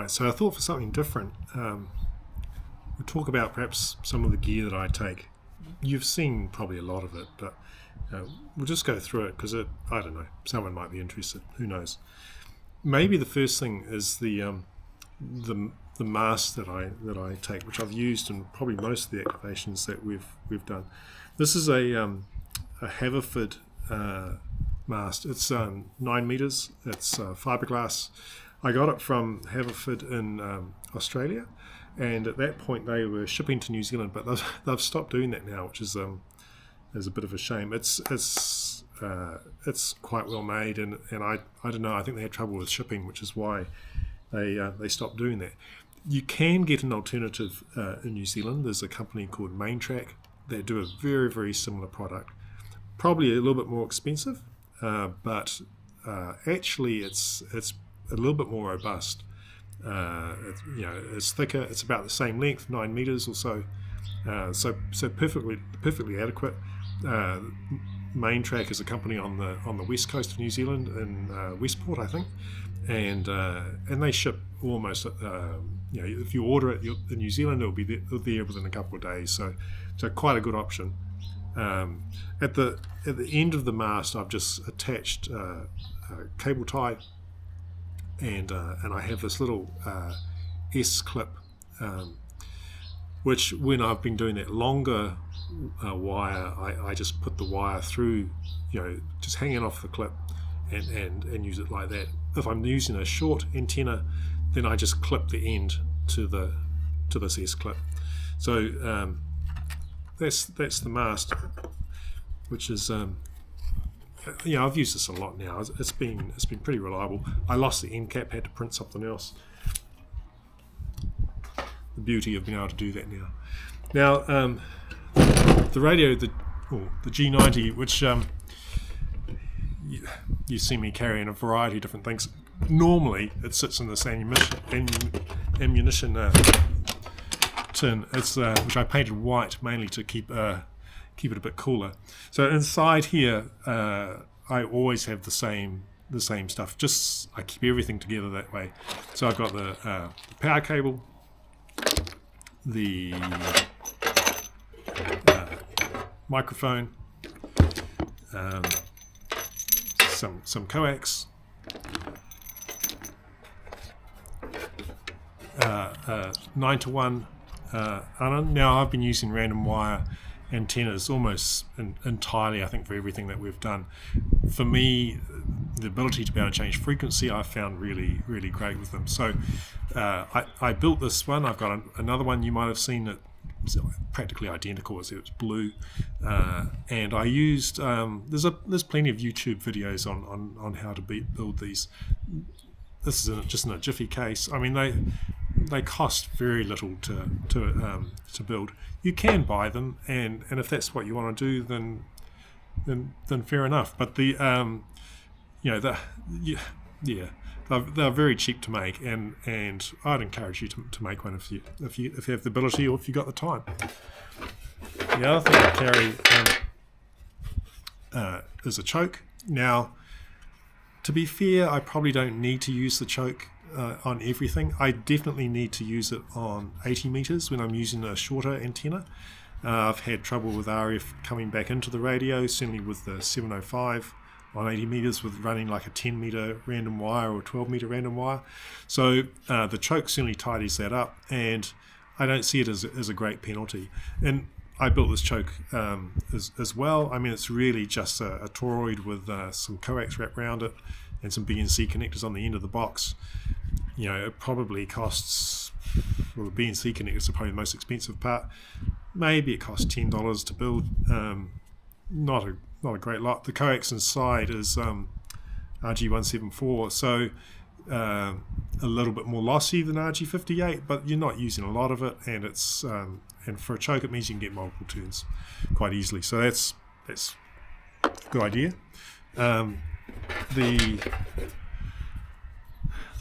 Right, so I thought for something different, we'll talk about perhaps some of the gear that I take. You've seen probably a lot of it, but we'll just go through it because I don't know, someone might be interested. Who knows? Maybe the first thing is the mast that I take, which I've used in probably most of the activations that we've done. This is a Haverford mast. It's 9 meters. It's fiberglass. I got it from Haverford in Australia, and at that point they were shipping to New Zealand, but they've stopped doing that now, which is a bit of a shame. It's quite well made, and I don't know. I think they had trouble with shipping, which is why they stopped doing that. You can get an alternative in New Zealand. There's a company called Maintrack. They do a very, very similar product, probably a little bit more expensive, but actually it's a little bit more robust. It's thicker. It's about the same length, 9 meters or so. So perfectly adequate. Maintrack is a company on the west coast of New Zealand in Westport, I think, and they ship almost. If you order it in New Zealand, it'll be there within a couple of days. So quite a good option. At the end of the mast, I've just attached a cable tie, and I have this little S clip, which when I've been doing that longer wire, I just put the wire through, just hanging off the clip, and use it like that. If I'm using a short antenna, then I just clip the end to this S clip. So that's the mast, which is I've used this a lot now. It's been pretty reliable. I lost the end cap, had to print something else. The beauty of being able to do that now. Now the radio, the G90, which you see me carrying a variety of different things. Normally it sits in this ammunition tin. It's which I painted white mainly to keep it a bit cooler. So inside here, I always have the same stuff. Just I keep everything together that way. So I've got the power cable, the microphone, some coax, 9-to-1 Anon. Now I've been using random wire antennas almost entirely, I think, for everything that we've done. For me, the ability to be able to change frequency I've found really, really great with them. So I built this one. I've got another one you might have seen that was practically identical. It's blue, and I used there's plenty of YouTube videos on how to build these. This is just in a jiffy case. I mean, they cost very little to build. You can buy them, and if that's what you want to do, then fair enough. But they're very cheap to make, and I'd encourage you to make one if you have the ability or if you got the time. The other thing I carry is a choke. Now, to be fair, I probably don't need to use the choke on everything. I definitely need to use it on 80 meters when I'm using a shorter antenna. I've had trouble with RF coming back into the radio, certainly with the 705 on 80 meters with running like a 10 meter random wire or a 12 meter random wire. So the choke certainly tidies that up, and I don't see it as a great penalty. And I built this choke as well. I mean, it's really just a toroid with some coax wrapped around it and some BNC connectors on the end of the box. It probably costs, well, the BNC connectors are probably the most expensive part. Maybe it costs $10 to build. Not a great lot. The coax inside is RG174, so a little bit more lossy than RG58, but you're not using a lot of it, and it's and for a choke it means you can get multiple turns quite easily. So that's a good idea.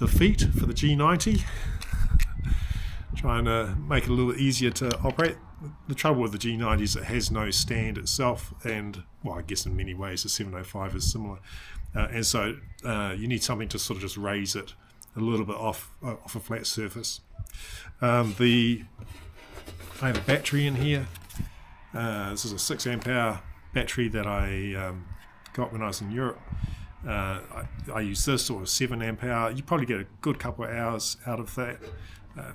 The feet for the G90, trying to make it a little easier to operate. The trouble with the G90 is it has no stand itself, and well, I guess in many ways the 705 is similar, and so you need something to sort of just raise it a little bit off a flat surface. I have a battery in here. This is a 6 amp hour battery that I got when I was in Europe. I use this, or a 7 amp hour. You probably get a good couple of hours out of that,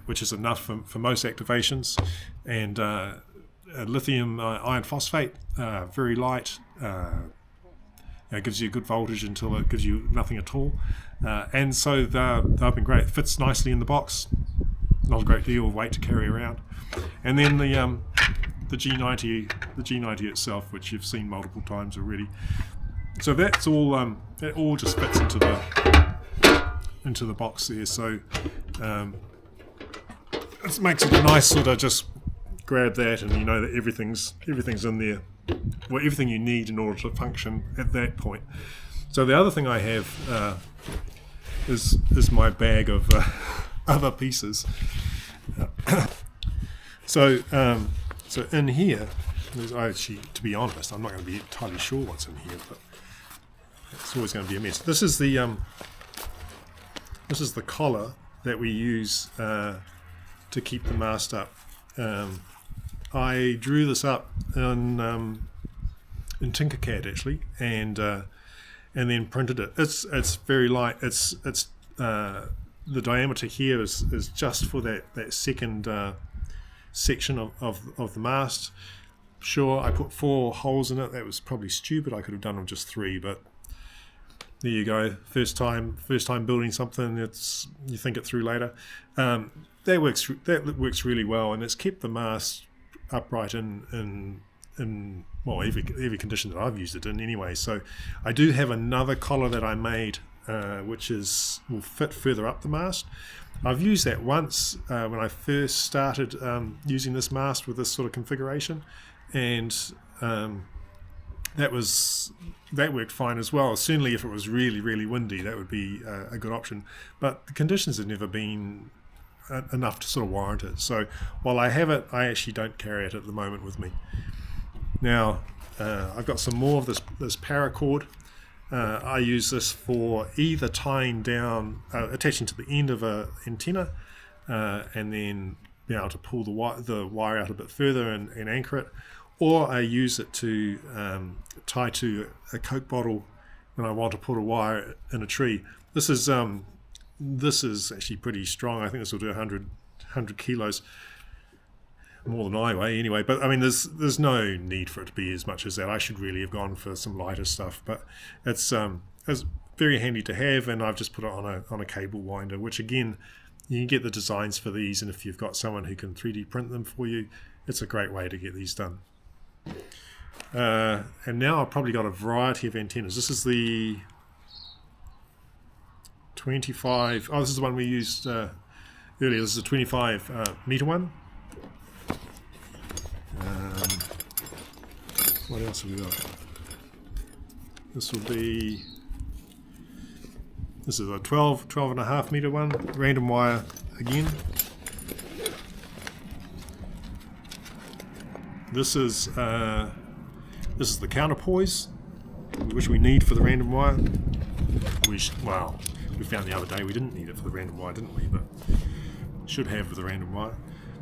which is enough for most activations. And lithium iron phosphate, very light. It gives you a good voltage until it gives you nothing at all. And so they've been great. It fits nicely in the box. Not a great deal of weight to carry around. And then the G90 itself, which you've seen multiple times already. So that's all. It all just fits into the box there. So it makes it a nice sort of just grab that, and you know that everything's in there. Well, everything you need in order to function at that point. So the other thing I have is my bag of other pieces. So in here, actually, to be honest, I'm not going to be entirely sure what's in here, but it's always going to be a mess. This is the collar that we use to keep the mast up. I drew this up in Tinkercad actually, and then printed it. It's very light. It's the diameter here is just for that second section of the mast. Sure, I put 4 holes in it. That was probably stupid. I could have done them just 3, but there you go. First time building something. You think it through later. That works really well, and it's kept the mast upright in well, every condition that I've used it in anyway. So I do have another collar that I made which will fit further up the mast. I've used that once when I first started using this mast with this sort of configuration, and that worked fine as well. Certainly if it was really, really windy, that would be a good option, but the conditions have never been enough to sort of warrant it. So while I have it, I actually don't carry it at the moment with me. Now I've got some more of this paracord. I use this for either tying down, attaching to the end of an antenna, and then be able to pull the wire out a bit further and anchor it, or I use it to tie to a Coke bottle when I want to put a wire in a tree. This is actually pretty strong. I think this will do 100 kilos, more than I weigh anyway. But I mean, there's no need for it to be as much as that. I should really have gone for some lighter stuff, but it's very handy to have, and I've just put it on a cable winder, which again, you can get the designs for these, and if you've got someone who can 3D print them for you, it's a great way to get these done. And now I've probably got a variety of antennas. This is the 25. Oh, this is the one we used earlier. This is a 25 meter one. What else have we got? This is a 12.5 meter one, random wire again. This is the counterpoise, which we need for the random wire. We found the other day we didn't need it for the random wire, didn't we? But should have for the random wire.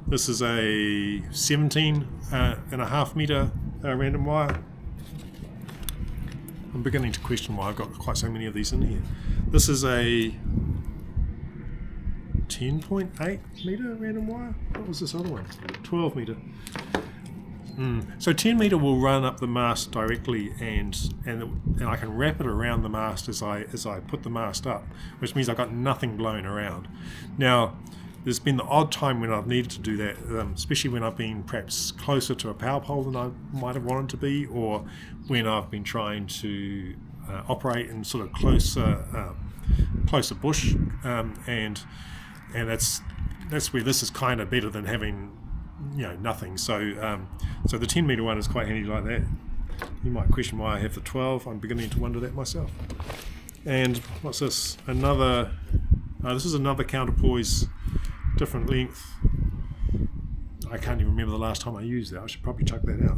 This is a 17.5 meter random wire. I'm beginning to question why I've got quite so many of these in here. This is a 10.8 meter random wire. What was this other one? 12 meter. So 10 meter will run up the mast directly, and I can wrap it around the mast as I put the mast up, which means I've got nothing blown around. Now, there's been the odd time when I've needed to do that, especially when I've been perhaps closer to a power pole than I might have wanted to be, or when I've been trying to operate in sort of closer bush, and that's where this is kind of better than having nothing. So so the 10 meter one is quite handy like that. You might question why I have the 12. I'm beginning to wonder that myself. And what's this? This is another counterpoise, different length. I can't even remember the last time I used that. I should probably chuck that out.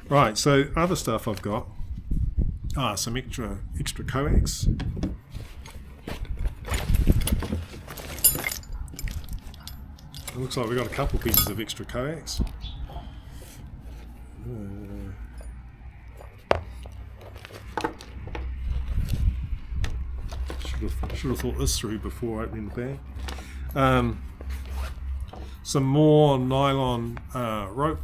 Right, so other stuff I've got some extra coax. It looks like we've got a couple pieces of extra coax. Should have thought this through before opening the bag. Some more nylon rope.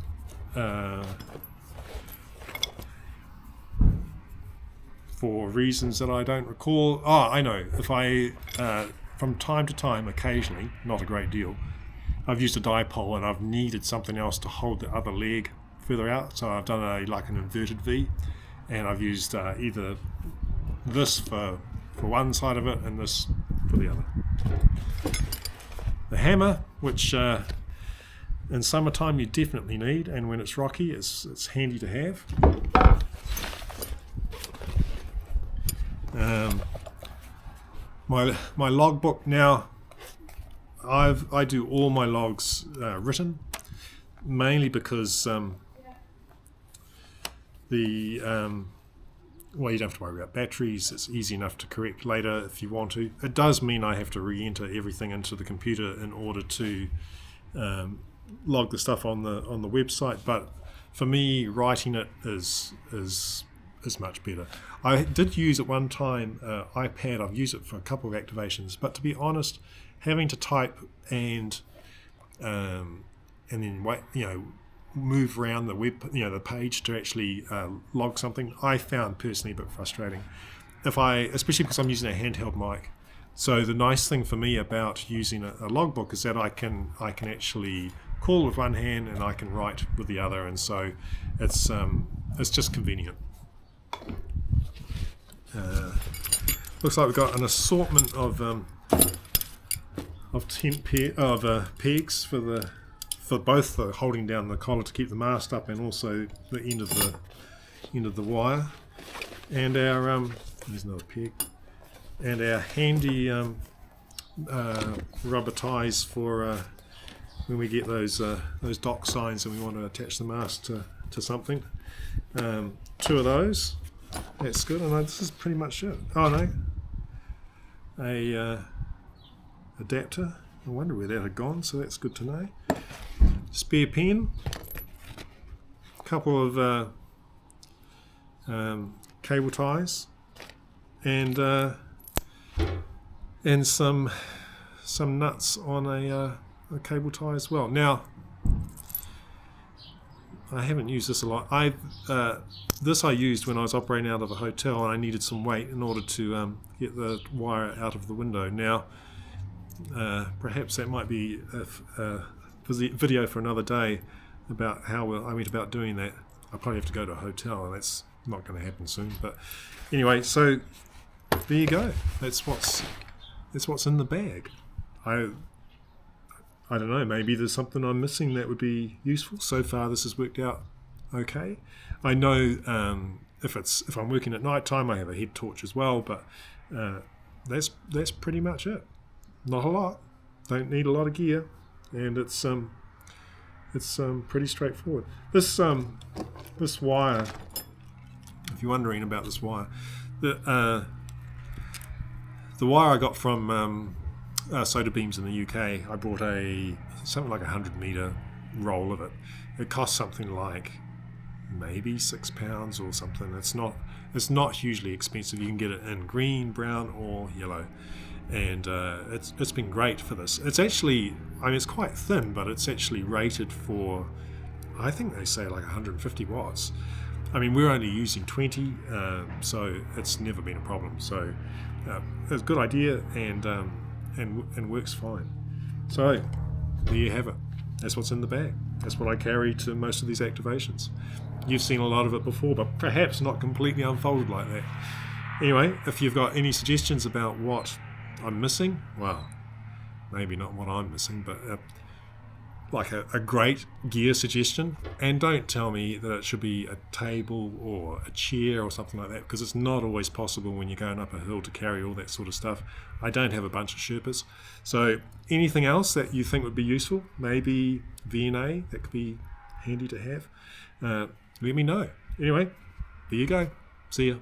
For reasons that I don't recall. Oh, I know. If I, from time to time, occasionally, not a great deal, I've used a dipole and I've needed something else to hold the other leg further out. So I've done an inverted V, and I've used either this for one side of it and this for the other. The hammer, which in summertime you definitely need, and when it's rocky, it's handy to have. My logbook now. I do all my logs written, mainly because well, you don't have to worry about batteries. It's easy enough to correct later if you want to. It does mean I have to re-enter everything into the computer in order to log the stuff on the website. But for me, writing it is much better. I did use at one time iPad. I've used it for a couple of activations, but to be honest, having to type and then wait, move around the the page to actually log something, I found personally a bit frustrating. Especially because I'm using a handheld mic. So the nice thing for me about using a logbook is that I can actually call with one hand and I can write with the other, and so it's just convenient. Looks like we've got an assortment of pegs for both the holding down the collar to keep the mast up, and also the end of the wire, and our there's another peg, and our handy rubber ties for when we get those dock signs and we want to attach the mast to something. 2 of those. That's good. And this is pretty much it. Oh no, a adapter. I wonder where that had gone. So that's good to know. Spare pen. A couple of cable ties, and some nuts on a cable tie as well. Now, I haven't used this a lot. This I used when I was operating out of a hotel, and I needed some weight in order to get the wire out of the window. Now, perhaps that might be a video for another day about how I went about doing that. I probably have to go to a hotel, and that's not going to happen soon. But anyway, so there you go. That's what's in the bag. I don't know, maybe there's something I'm missing that would be useful. So far this has worked out okay. I know if I'm working at night time, I have a head torch as well, but that's pretty much it. Not a lot. Don't need a lot of gear, and it's pretty straightforward. This wire, if you're wondering about this wire, the wire I got from Sota beams in the UK. I bought something like 100-meter roll of it. It cost something like maybe £6 or something. It's not hugely expensive. You can get it in green, brown, or yellow, and it's been great for this. It's actually, it's quite thin, but it's actually rated for, I think they say like 150 watts. We're only using 20, so it's never been a problem. So it's a good idea, and works fine. So there you have it. That's what's in the bag. That's what I carry to most of these activations. You've seen a lot of it before, but perhaps not completely unfolded like that. Anyway, if you've got any suggestions about what I'm missing, well, maybe not what I'm missing, but like a great gear suggestion, and don't tell me that it should be a table or a chair or something like that, because it's not always possible when you're going up a hill to carry all that sort of stuff. I don't have a bunch of Sherpas. So anything else that you think would be useful, maybe VNA that could be handy to have, let me know. Anyway, there you go. See ya.